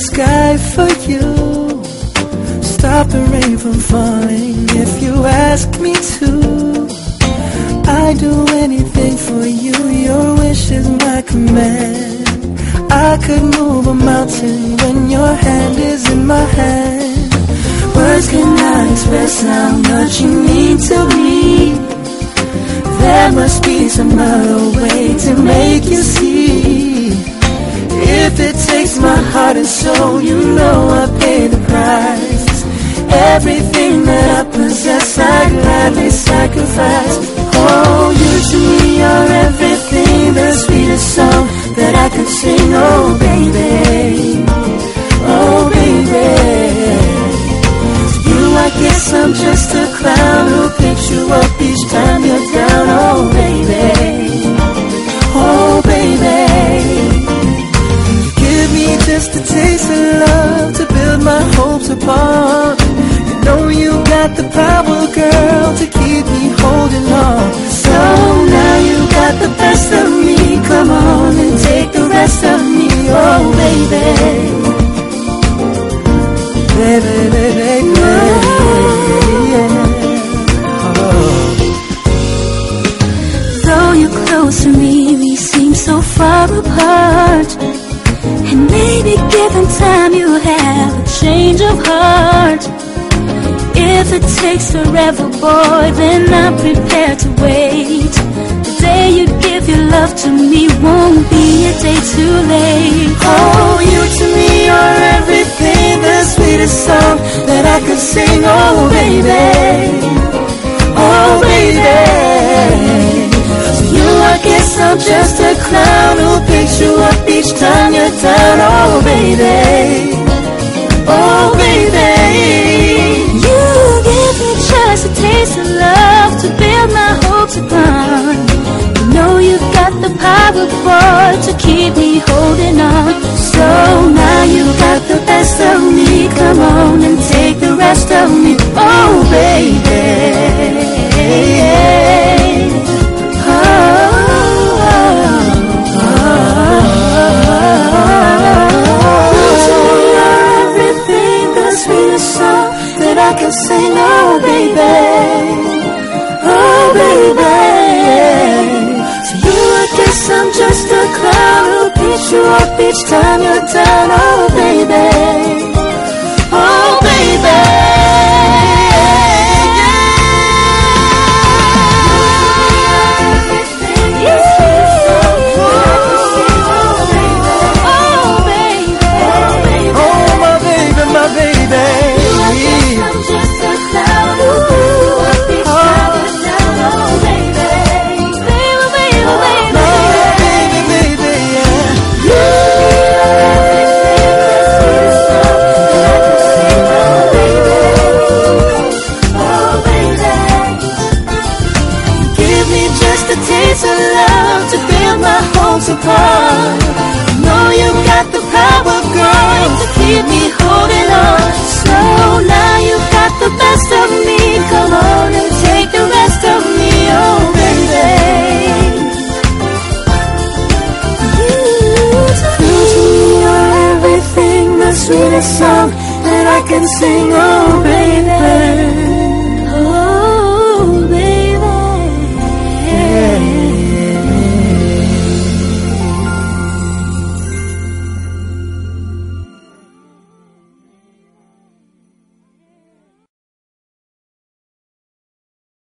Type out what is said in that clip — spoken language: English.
sky for you, stop the rain from falling if you ask me to. I'd do anything for you, your wish is my command. I could move a mountain when your hand is in my hand. Words cannot express how much you mean to me. There must be some other way to make you see. If it takes my heart and soul, you know I pay the price. Everything that I possess, I gladly sacrifice. Oh, you to me are everything, the sweetest song that I could sing. Oh, baby, oh, baby. To you, I guess I'm just a clown who picks you up each time you're down. Oh, baby, oh, baby. Give me just a taste of love to build my hopes upon. You know you got the power, girl, to keep me holding on. So now you got the best of me. Come on and take the rest of me. Oh, baby, baby, baby, baby, yeah. Oh. Though you're close to me, we seem so far apart. And maybe given time you have a change of heart. If it takes forever, boy, then I'm prepared to wait. The day you give your love to me won't be a day too late. Oh, you to me are everything, the sweetest song that I could sing. Oh, baby, oh, baby. To you, I guess I'm just a clown who picks you up each time you're down. Oh, baby, oh, baby. You give me just a taste of love to build my hopes upon. You know you've got the power, boy, to keep me holding on. So now you got the best of me. Come on and take the rest of me. Oh, baby, I can sing, oh baby, oh baby. To you I guess I'm just a clown who picks you up each time you're down. Oh baby, oh baby. Apart. You know you got the power, girl, to keep me holding on. So now you got the best of me. Come on and take the rest of me, oh baby. You are everything, the sweetest song that I can sing, oh baby.